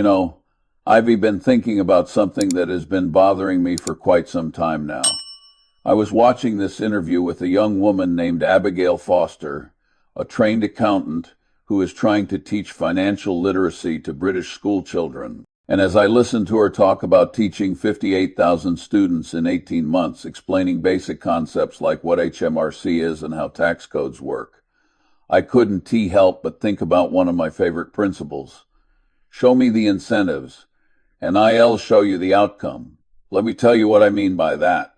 You know, I've been thinking about something that has been bothering me for quite some time now. I was watching this interview with a young woman named Abigail Foster, a trained accountant who is trying to teach financial literacy to British school children. And as I listened to her talk about teaching 58,000 students in 18 months, explaining basic concepts like what HMRC is and how tax codes work, I couldn't help but think about one of my favorite principles. Show me the incentives, and I'll show you the outcome. Let me tell you what I mean by that.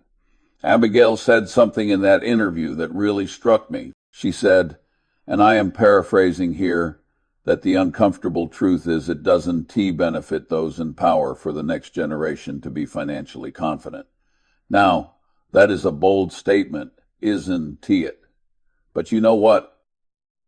Abigail said something in that interview that really struck me. She said, and I am paraphrasing here, that the uncomfortable truth is it doesn't benefit those in power for the next generation to be financially confident. Now, that is a bold statement, isn't it? But you know what?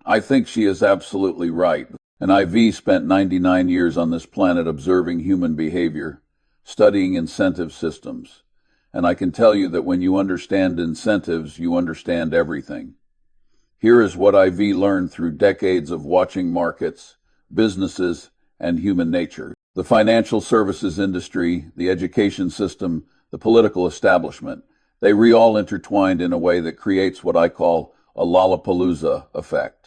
I think she is absolutely right. And I've spent 99 years on this planet observing human behavior, studying incentive systems. And I can tell you that when you understand incentives, you understand everything. Here is what I've learned through decades of watching markets, businesses, and human nature. The financial services industry, the education system, the political establishment, they all intertwined in a way that creates what I call a lollapalooza effect.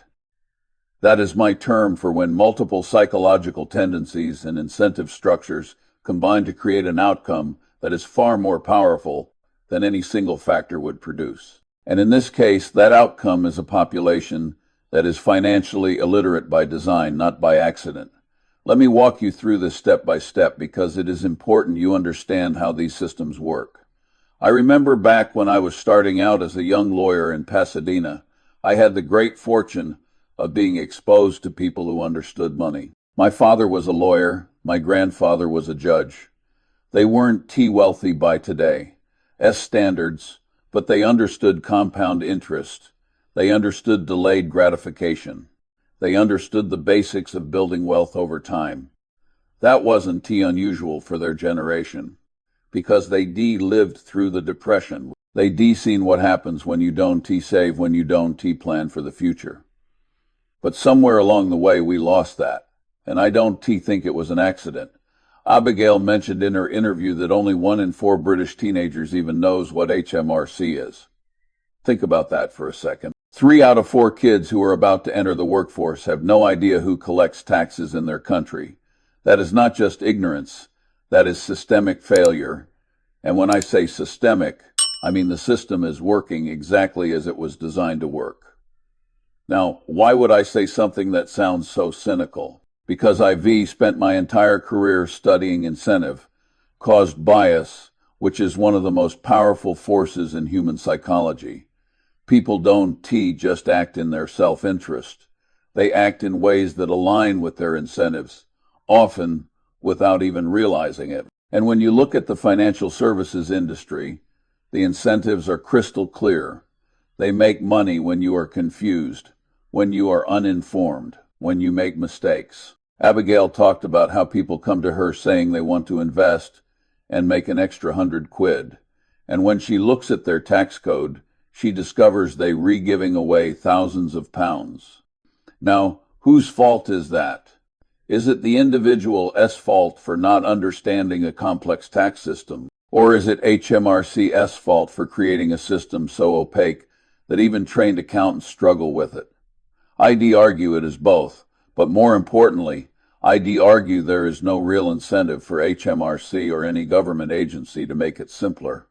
That is my term for when multiple psychological tendencies and incentive structures combine to create an outcome that is far more powerful than any single factor would produce. And in this case, that outcome is a population that is financially illiterate by design, not by accident. Let me walk you through this step by step because it is important you understand how these systems work. I remember back when I was starting out as a young lawyer in Pasadena, I had the great fortune of being exposed to people who understood money. My father was a lawyer. My grandfather was a judge. They weren't wealthy by today's standards, but they understood compound interest. They understood delayed gratification. They understood the basics of building wealth over time. That wasn't unusual for their generation, because they lived through the Depression. They seen what happens when you don't save, when you don't plan for the future. But somewhere along the way, we lost that. And I don't think it was an accident. Abigail mentioned in her interview that only 1 in 4 British teenagers even knows what HMRC is. Think about that for a second. 3 out of 4 kids who are about to enter the workforce have no idea who collects taxes in their country. That is not just ignorance. That is systemic failure. And when I say systemic, I mean the system is working exactly as it was designed to work. Now, why would I say something that sounds so cynical? Because I've spent my entire career studying incentive-caused bias, which is one of the most powerful forces in human psychology. People don't just act in their self-interest. They act in ways that align with their incentives, often without even realizing it. And when you look at the financial services industry, the incentives are crystal clear. They make money when you are confused, when you are uninformed, when you make mistakes. Abigail talked about how people come to her saying they want to invest and make an extra £100. And when she looks at their tax code, she discovers they giving away thousands of pounds. Now, whose fault is that? Is it the individual's fault for not understanding a complex tax system? Or is it HMRC's fault for creating a system so opaque that even trained accountants struggle with it? I'd argue it is both, but more importantly, I'd argue there is no real incentive for HMRC or any government agency to make it simpler.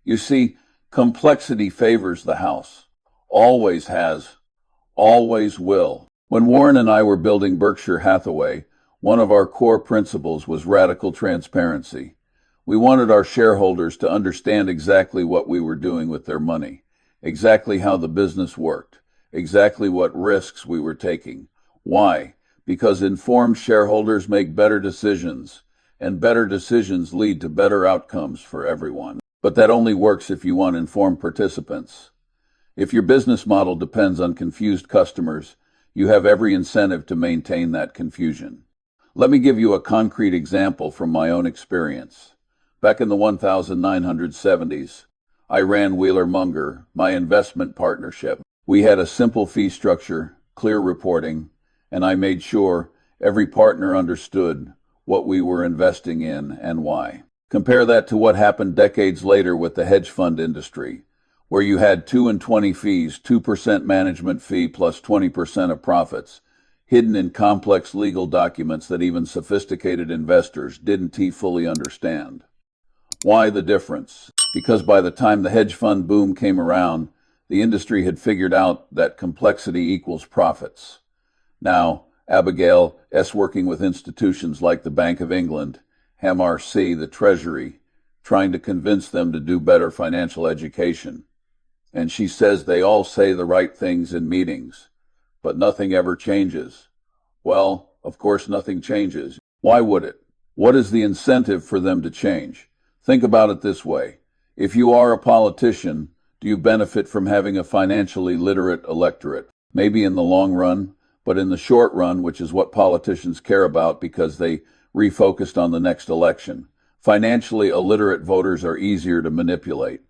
You see, complexity favors the house. Always has. Always will. When Warren and I were building Berkshire Hathaway, one of our core principles was radical transparency. We wanted our shareholders to understand exactly what we were doing with their money, exactly how the business worked, exactly what risks we were taking. Why? Because informed shareholders make better decisions, and better decisions lead to better outcomes for everyone. But that only works if you want informed participants. If your business model depends on confused customers, you have every incentive to maintain that confusion. Let me give you a concrete example from my own experience. Back in the 1970s, I ran Wheeler Munger, my investment partnership. We had a simple fee structure, clear reporting, and I made sure every partner understood what we were investing in, and why. Compare that to what happened decades later with the hedge fund industry, where you had 2 and 20 fees, 2% management fee plus 20% of profits, hidden in complex legal documents that even sophisticated investors didn't fully understand. Why the difference? Because by the time the hedge fund boom came around, the industry had figured out that complexity equals profits. Now, Abigail is working with institutions like the Bank of England, MRC, the Treasury, trying to convince them to do better financial education. And she says they all say the right things in meetings, but nothing ever changes. Well, of course nothing changes. Why would it? What is the incentive for them to change? Think about it this way. If you are a politician, do you benefit from having a financially literate electorate? Maybe in the long run, but in the short run, which is what politicians care about because they refocused on the next election, financially illiterate voters are easier to manipulate.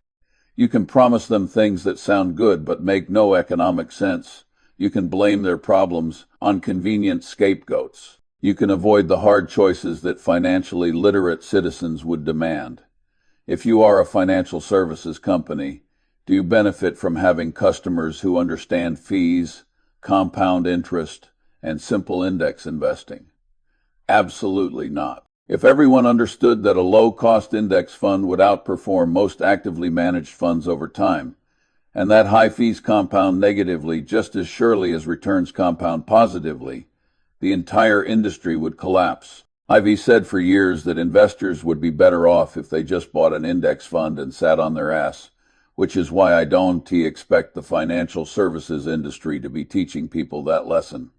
You can promise them things that sound good but make no economic sense. You can blame their problems on convenient scapegoats. You can avoid the hard choices that financially literate citizens would demand. If you are a financial services company, do you benefit from having customers who understand fees, compound interest, and simple index investing? Absolutely not. If everyone understood that a low-cost index fund would outperform most actively managed funds over time, and that high fees compound negatively just as surely as returns compound positively, the entire industry would collapse. I've said for years that investors would be better off if they just bought an index fund and sat on their ass, which is why I don't expect the financial services industry to be teaching people that lesson.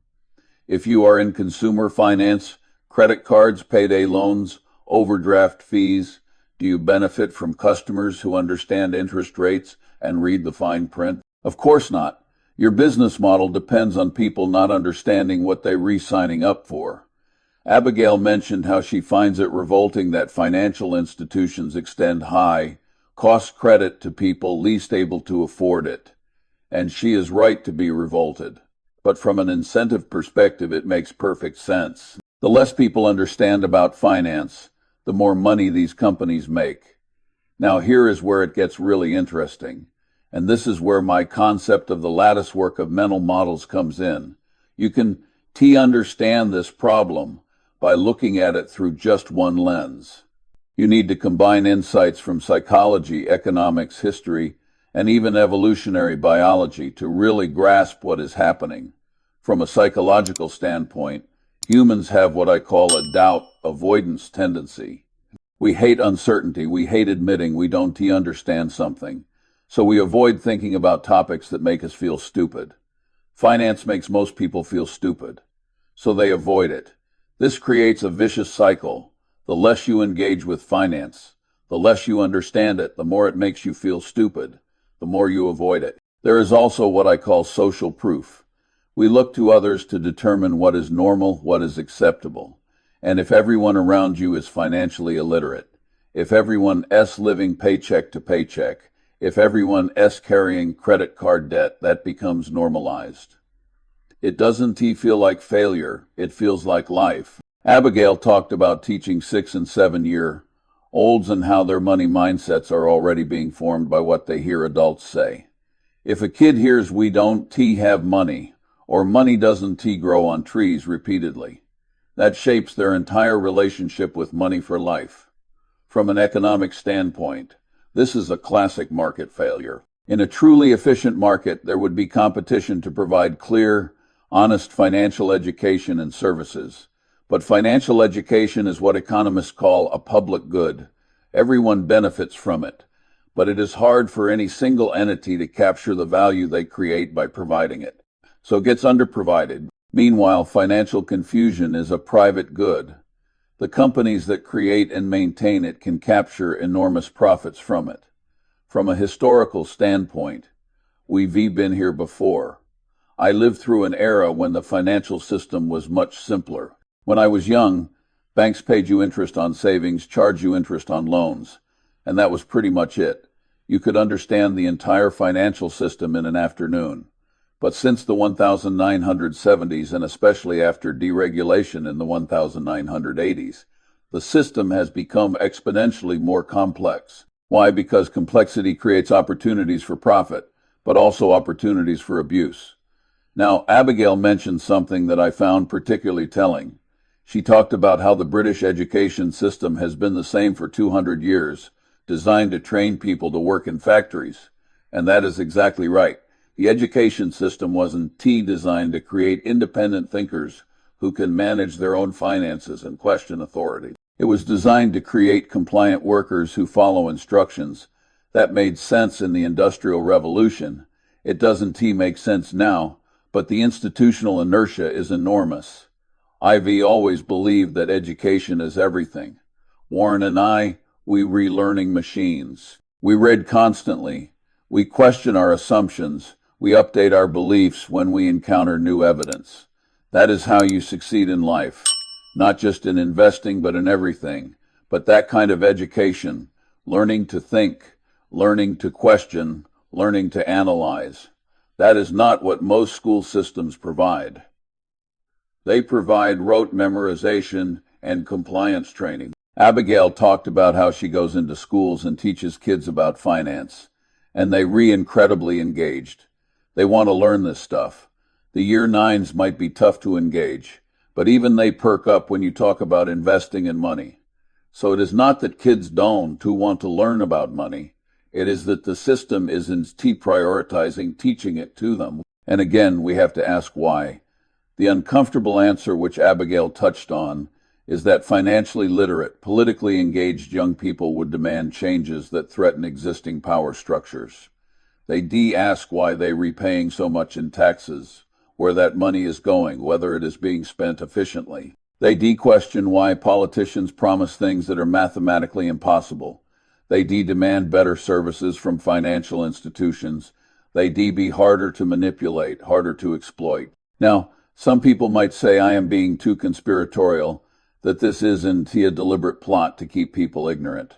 If you are in consumer finance, credit cards, payday loans, overdraft fees, do you benefit from customers who understand interest rates and read the fine print? Of course not. Your business model depends on people not understanding what they're re-signing up for. Abigail mentioned how she finds it revolting that financial institutions extend high, cost credit to people least able to afford it. And she is right to be revolted. But from an incentive perspective, it makes perfect sense. The less people understand about finance, the more money these companies make. Now here is where it gets really interesting. And this is where my concept of the lattice work of mental models comes in. You can understand this problem by looking at it through just one lens. You need to combine insights from psychology, economics, history, and even evolutionary biology to really grasp what is happening. From a psychological standpoint, humans have what I call a doubt avoidance tendency. We hate uncertainty. We hate admitting we don't understand something. So we avoid thinking about topics that make us feel stupid. Finance makes most people feel stupid, so they avoid it. This creates a vicious cycle. The less you engage with finance, the less you understand it, the more it makes you feel stupid, the more you avoid it. There is also what I call social proof. We look to others to determine what is normal, what is acceptable. And if everyone around you is financially illiterate, if everyone is living paycheck to paycheck, if everyone is carrying credit card debt, that becomes normalized. It doesn't feel like failure, it feels like life. Abigail talked about teaching 6 and 7-year-olds and how their money mindsets are already being formed by what they hear adults say. If a kid hears we don't have money, or money doesn't grow on trees repeatedly, that shapes their entire relationship with money for life. From an economic standpoint, this is a classic market failure. In a truly efficient market, there would be competition to provide clear, honest financial education and services. But financial education is what economists call a public good. Everyone benefits from it, but it is hard for any single entity to capture the value they create by providing it. So it gets underprovided. Meanwhile, financial confusion is a private good. The companies that create and maintain it can capture enormous profits from it. From a historical standpoint, we've been here before. I lived through an era when the financial system was much simpler. When I was young, banks paid you interest on savings, charged you interest on loans, and that was pretty much it. You could understand the entire financial system in an afternoon. But since the 1970s, and especially after deregulation in the 1980s, the system has become exponentially more complex. Why? Because complexity creates opportunities for profit, but also opportunities for abuse. Now, Abigail mentioned something that I found particularly telling. She talked about how the British education system has been the same for 200 years, designed to train people to work in factories. And that is exactly right. The education system wasn't designed to create independent thinkers who can manage their own finances and question authority. It was designed to create compliant workers who follow instructions. That made sense in the Industrial Revolution. It doesn't make sense now, but the institutional inertia is enormous. Ivy always believed that education is everything. Warren and I, we relearning machines. We read constantly. We question our assumptions. We update our beliefs when we encounter new evidence. That is how you succeed in life. Not just in investing, but in everything. But that kind of education, learning to think, learning to question, learning to analyze, that is not what most school systems provide. They provide rote memorization and compliance training. Abigail talked about how she goes into schools and teaches kids about finance, and they incredibly engaged. They want to learn this stuff. The year nines might be tough to engage, but even they perk up when you talk about investing in money. So it is not that kids don't want to learn about money. It is that the system isn't prioritizing teaching it to them. And again, we have to ask why. The uncomfortable answer, which Abigail touched on, is that financially literate, politically engaged young people would demand changes that threaten existing power structures. They ask why they're repaying so much in taxes, where that money is going, whether it is being spent efficiently. They question why politicians promise things that are mathematically impossible. They demand better services from financial institutions. They be harder to manipulate, harder to exploit. Now, some people might say I am being too conspiratorial, that this isn't a deliberate plot to keep people ignorant.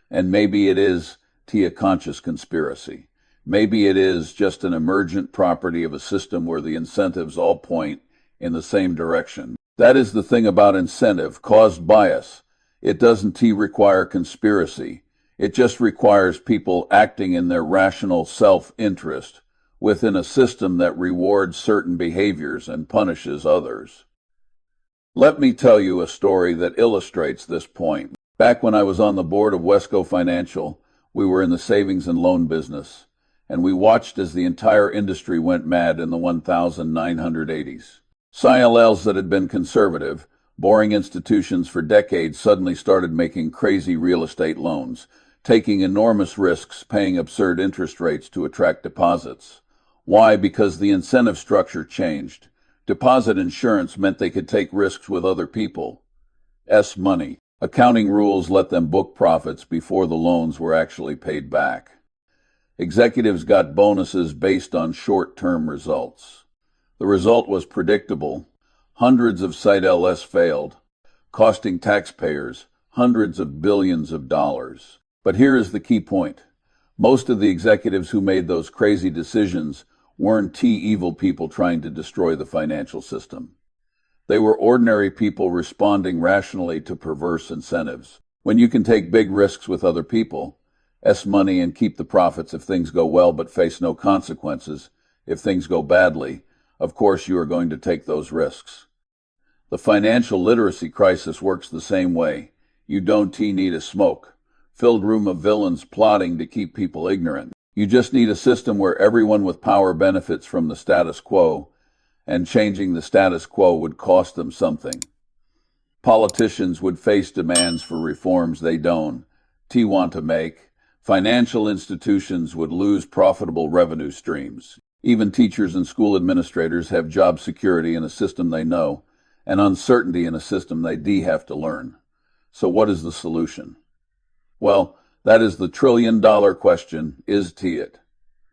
And maybe it is a conscious conspiracy. Maybe it is just an emergent property of a system where the incentives all point in the same direction. That is the thing about incentive, caused bias. It doesn't require conspiracy. It just requires people acting in their rational self-interest within a system that rewards certain behaviors and punishes others. Let me tell you a story that illustrates this point. Back when I was on the board of Wesco Financial, we were in the savings and loan business, and we watched as the entire industry went mad in the 1980s. CILLs that had been conservative, boring institutions for decades suddenly started making crazy real estate loans, taking enormous risks, paying absurd interest rates to attract deposits. Why? Because the incentive structure changed. Deposit insurance meant they could take risks with other people's money. Accounting rules let them book profits before the loans were actually paid back. Executives got bonuses based on short-term results. The result was predictable. Hundreds of CILLs failed, costing taxpayers hundreds of billions of dollars. But here is the key point. Most of the executives who made those crazy decisions weren't evil people trying to destroy the financial system. They were ordinary people responding rationally to perverse incentives. When you can take big risks with other people, money, and keep the profits if things go well but face no consequences if things go badly, of course you are going to take those risks. The financial literacy crisis works the same way. You don't need a smoke-filled room of villains plotting to keep people ignorant. You just need a system where everyone with power benefits from the status quo, and changing the status quo would cost them something. Politicians would face demands for reforms they don't want to make. Financial institutions would lose profitable revenue streams. Even teachers and school administrators have job security in a system they know, and uncertainty in a system they have to learn. So what is the solution? Well, that is the trillion-dollar question, is it?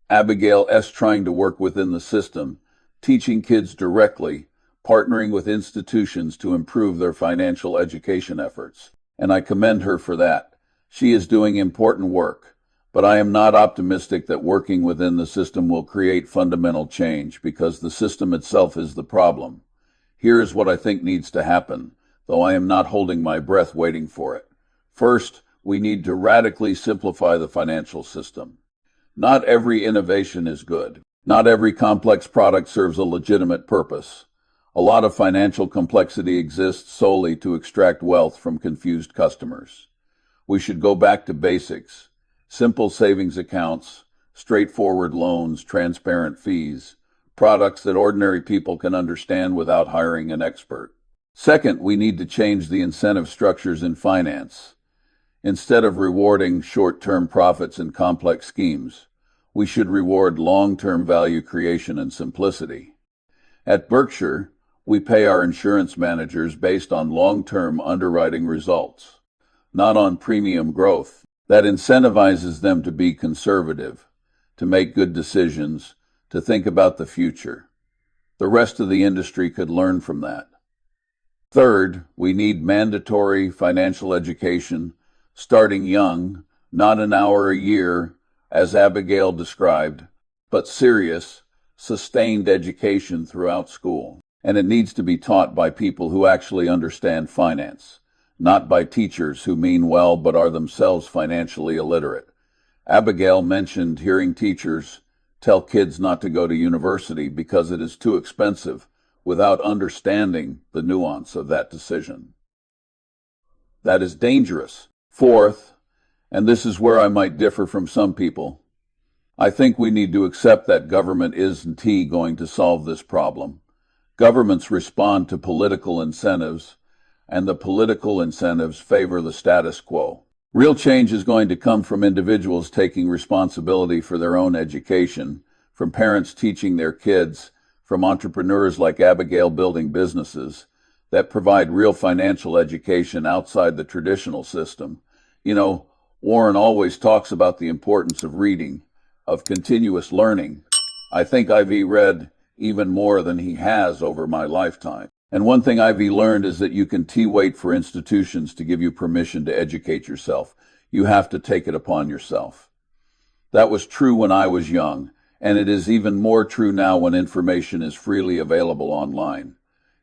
Abigail trying to work within the system, teaching kids directly, partnering with institutions to improve their financial education efforts. And I commend her for that. She is doing important work. But I am not optimistic that working within the system will create fundamental change, because the system itself is the problem. Here is what I think needs to happen, though I am not holding my breath waiting for it. First, we need to radically simplify the financial system. Not every innovation is good. Not every complex product serves a legitimate purpose. A lot of financial complexity exists solely to extract wealth from confused customers. We should go back to basics: simple savings accounts, straightforward loans, transparent fees, products that ordinary people can understand without hiring an expert. Second, we need to change the incentive structures in finance. Instead of rewarding short-term profits and complex schemes, we should reward long-term value creation and simplicity. At Berkshire, we pay our insurance managers based on long-term underwriting results, not on premium growth. That incentivizes them to be conservative, to make good decisions, to think about the future. The rest of the industry could learn from that. Third, we need mandatory financial education, starting young, not an hour a year, as Abigail described, but serious, sustained education throughout school. And it needs to be taught by people who actually understand finance, not by teachers who mean well but are themselves financially illiterate. Abigail mentioned hearing teachers tell kids not to go to university because it is too expensive, without understanding the nuance of that decision. That is dangerous. Fourth, and this is where I might differ from some people, I think we need to accept that government isn't going to solve this problem. Governments respond to political incentives, and the political incentives favor the status quo. Real change is going to come from individuals taking responsibility for their own education, from parents teaching their kids, from entrepreneurs like Abigail building businesses that provide real financial education outside the traditional system. You know, Warren always talks about the importance of reading, of continuous learning. I think I've read even more than he has over my lifetime. And one thing I've learned is that you can wait for institutions to give you permission to educate yourself. You have to take it upon yourself. That was true when I was young, and it is even more true now when information is freely available online.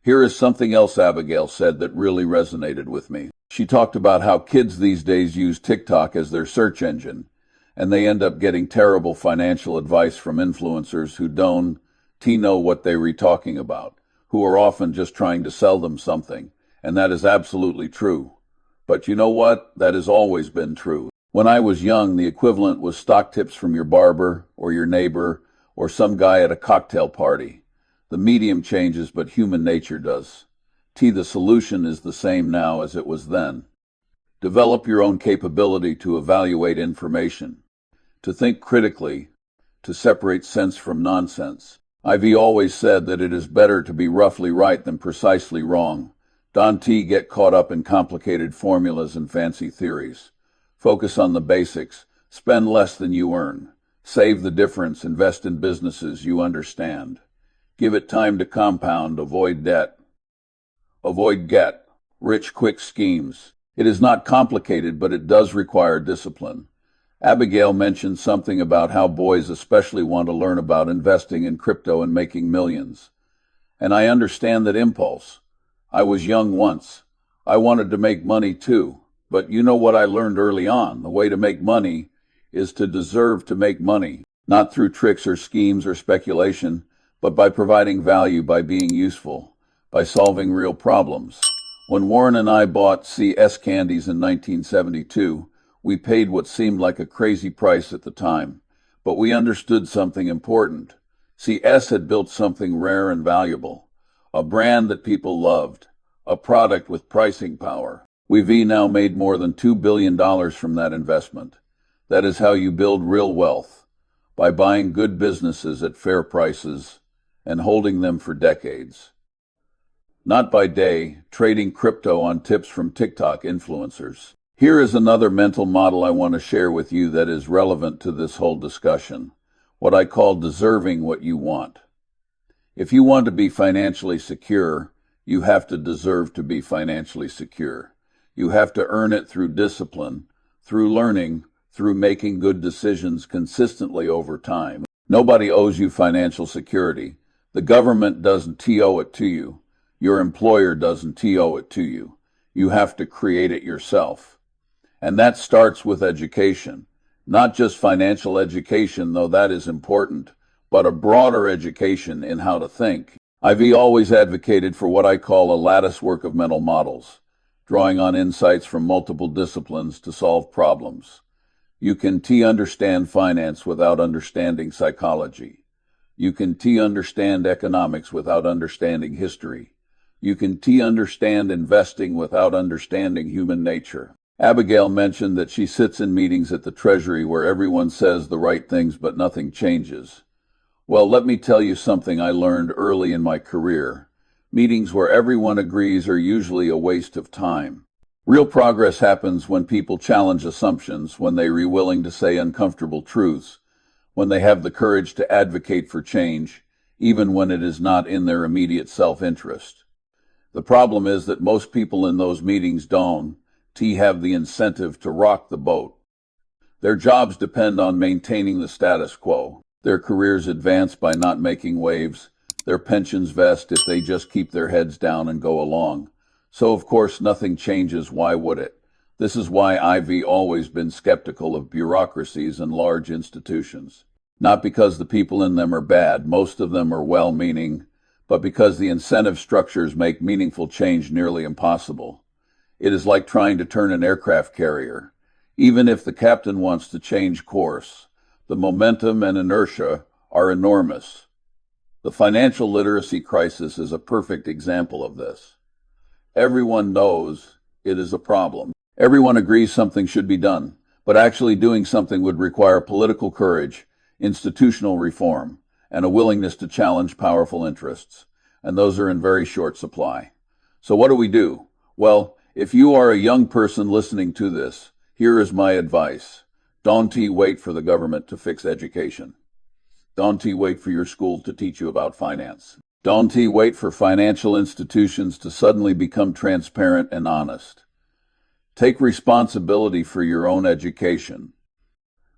Here is something else Abigail said that really resonated with me. She talked about how kids these days use TikTok as their search engine, and they end up getting terrible financial advice from influencers who don't know what they were talking about, who are often just trying to sell them something, and that is absolutely true. But you know what? That has always been true. When I was young, the equivalent was stock tips from your barber, or your neighbor, or some guy at a cocktail party. The medium changes, but human nature does. The solution is the same now as it was then. Develop your own capability to evaluate information, to think critically, to separate sense from nonsense. I've always said that it is better to be roughly right than precisely wrong. Don't get caught up in complicated formulas and fancy theories. Focus on the basics. Spend less than you earn. Save the difference. Invest in businesses you understand. Give it time to compound. Avoid debt. Avoid get rich quick schemes. It is not complicated, but it does require discipline. Abigail mentioned something about how boys especially want to learn about investing in crypto and making millions. And I understand that impulse. I was young once. I wanted to make money too. But you know what I learned early on? The way to make money is to deserve to make money, not through tricks or schemes or speculation, but by providing value, by being useful, by solving real problems. When Warren and I bought CS candies in 1972, we paid what seemed like a crazy price at the time, but we understood something important. CS had built something rare and valuable, a brand that people loved, a product with pricing power. We've now made more than $2 billion from that investment. That is how you build real wealth, by buying good businesses at fair prices and holding them for decades. Not by day, trading crypto on tips from TikTok influencers. Here is another mental model I want to share with you that is relevant to this whole discussion, what I call deserving what you want. If you want to be financially secure, you have to deserve to be financially secure. You have to earn it through discipline, through learning, through making good decisions consistently over time. Nobody owes you financial security. The government doesn't TO it to you. Your employer doesn't TO it to you. You have to create it yourself. And that starts with education. Not just financial education, though that is important, but a broader education in how to think. I've always advocated for what I call a lattice work of mental models, drawing on insights from multiple disciplines to solve problems. You can understand finance without understanding psychology. You can understand economics without understanding history. You can understand investing without understanding human nature. Abigail mentioned that she sits in meetings at the Treasury where everyone says the right things but nothing changes. Well, let me tell you something I learned early in my career. Meetings where everyone agrees are usually a waste of time. Real progress happens when people challenge assumptions, when they are willing to say uncomfortable truths, when they have the courage to advocate for change, even when it is not in their immediate self-interest. The problem is that most people in those meetings don't have the incentive to rock the boat. Their jobs depend on maintaining the status quo. Their careers advance by not making waves. Their pensions vest if they just keep their heads down and go along. So of course nothing changes. Why would it? This is why I've always been skeptical of bureaucracies and large institutions. Not because the people in them are bad, most of them are well-meaning, but because the incentive structures make meaningful change nearly impossible. It is like trying to turn an aircraft carrier. Even if the captain wants to change course, the momentum and inertia are enormous. The financial literacy crisis is a perfect example of this. Everyone knows it is a problem. Everyone agrees something should be done, but actually doing something would require political courage, institutional reform, and a willingness to challenge powerful interests. And those are in very short supply. So what do we do? Well, if you are a young person listening to this, here is my advice. Don't wait for the government to fix education. Don't wait for your school to teach you about finance. Don't wait for financial institutions to suddenly become transparent and honest. Take responsibility for your own education.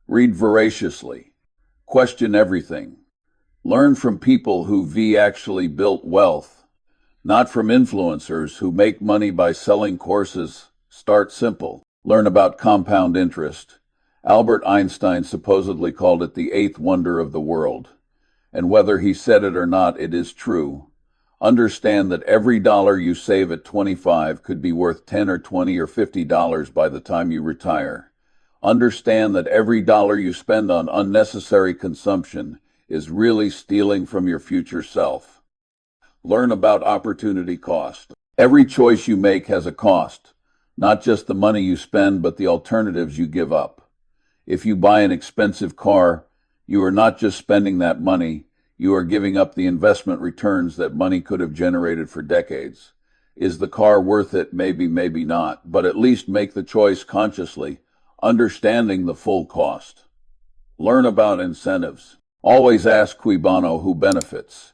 Read voraciously. Question everything. Learn from people who actually built wealth, not from influencers who make money by selling courses. Start simple. Learn about compound interest. Albert Einstein supposedly called it the eighth wonder of the world. And whether he said it or not, it is true. Understand that every dollar you save at 25 could be worth $10 or $20 or $50 by the time you retire. Understand that every dollar you spend on unnecessary consumption is really stealing from your future self. Learn about opportunity cost. Every choice you make has a cost, not just the money you spend, but the alternatives you give up. If you buy an expensive car, you are not just spending that money, you are giving up the investment returns that money could have generated for decades. Is the car worth it? Maybe, maybe not, but at least make the choice consciously, understanding the full cost. Learn about incentives. Always ask cui bono, who benefits.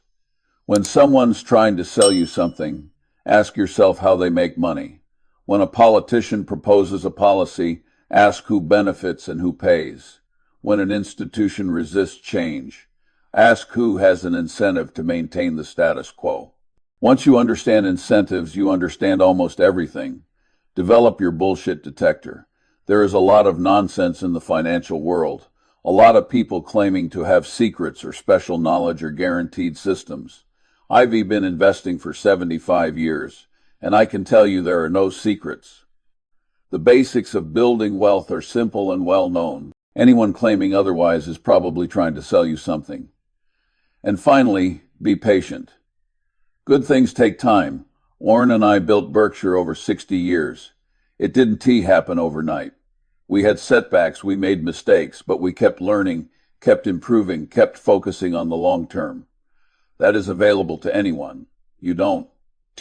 When someone's trying to sell you something, ask yourself how they make money. When a politician proposes a policy, ask who benefits and who pays. When an institution resists change, ask who has an incentive to maintain the status quo. Once you understand incentives, you understand almost everything. Develop your bullshit detector. There is a lot of nonsense in the financial world. A lot of people claiming to have secrets or special knowledge or guaranteed systems. I've been investing for 75 years, and I can tell you there are no secrets. The basics of building wealth are simple and well known. Anyone claiming otherwise is probably trying to sell you something. And finally, be patient. Good things take time. Warren and I built Berkshire over 60 years. It didn't happen overnight. We had setbacks, we made mistakes, but we kept learning, kept improving, kept focusing on the long term. That is available to anyone. You don't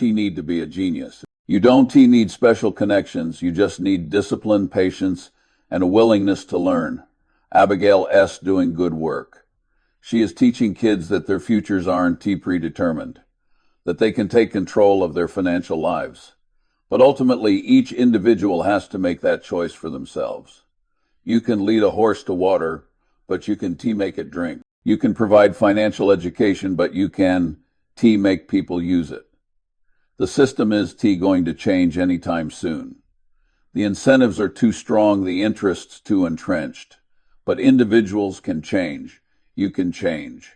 need to be a genius. You don't need special connections. You just need discipline, patience, and a willingness to learn. Abigail S. doing good work. She is teaching kids that their futures aren't predetermined, that they can take control of their financial lives. But ultimately, each individual has to make that choice for themselves. You can lead a horse to water, but you can make it drink. You can provide financial education, but you can make people use it. The system is going to change anytime soon. The incentives are too strong, the interests too entrenched. But individuals can change. You can change.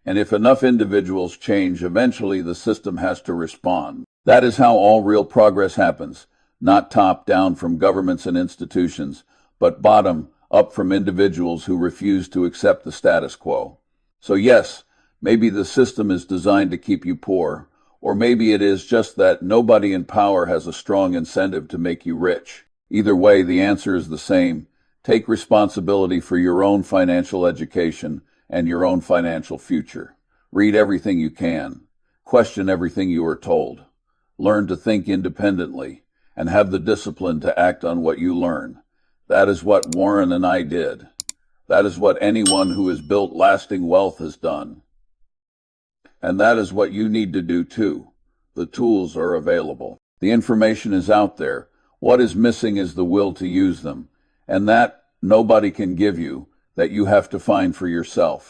And if enough individuals change, eventually the system has to respond. That is how all real progress happens, not top down from governments and institutions, but bottom up from individuals who refuse to accept the status quo. So yes, maybe the system is designed to keep you poor, or maybe it is just that nobody in power has a strong incentive to make you rich. Either way, the answer is the same. Take responsibility for your own financial education and your own financial future. Read everything you can. Question everything you are told. Learn to think independently and have the discipline to act on what you learn. That is what Warren and I did. That is what anyone who has built lasting wealth has done. And that is what you need to do too. The tools are available. The information is out there. What is missing is the will to use them. And that nobody can give you, that you have to find for yourself.